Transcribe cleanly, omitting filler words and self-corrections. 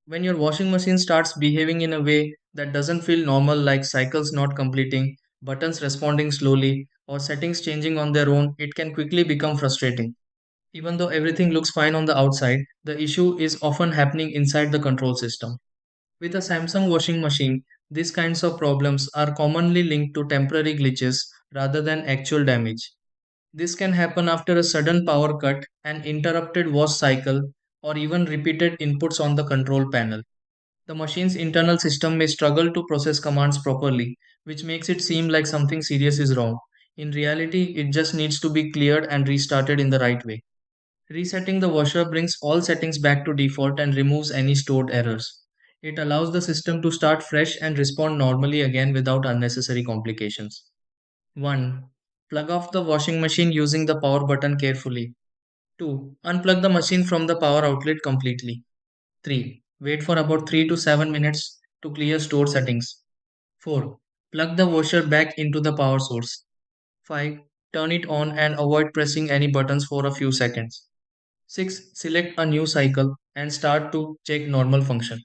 When your washing machine starts behaving in a way that doesn't feel normal, like cycles not completing, buttons responding slowly, or settings changing on their own, it can quickly become frustrating. Even though everything looks fine on the outside, the issue is often happening inside the control system. With a Samsung washing machine, these kinds of problems are commonly linked to temporary glitches rather than actual damage. This can happen after a sudden power cut, an interrupted wash cycle, or even repeated inputs on the control panel. The machine's internal system may struggle to process commands properly, which makes it seem like something serious is wrong. In reality, it just needs to be cleared and restarted in the right way. Resetting the washer brings all settings back to default and removes any stored errors. It allows the system to start fresh and respond normally again without unnecessary complications. 1. Plug off the washing machine using the power button carefully. 2. Unplug the machine from the power outlet completely. 3. Wait for about 3 to 7 minutes to clear stored settings. 4. Plug the washer back into the power source. 5. Turn it on and avoid pressing any buttons for a few seconds. 6. Select a new cycle and start to check normal function.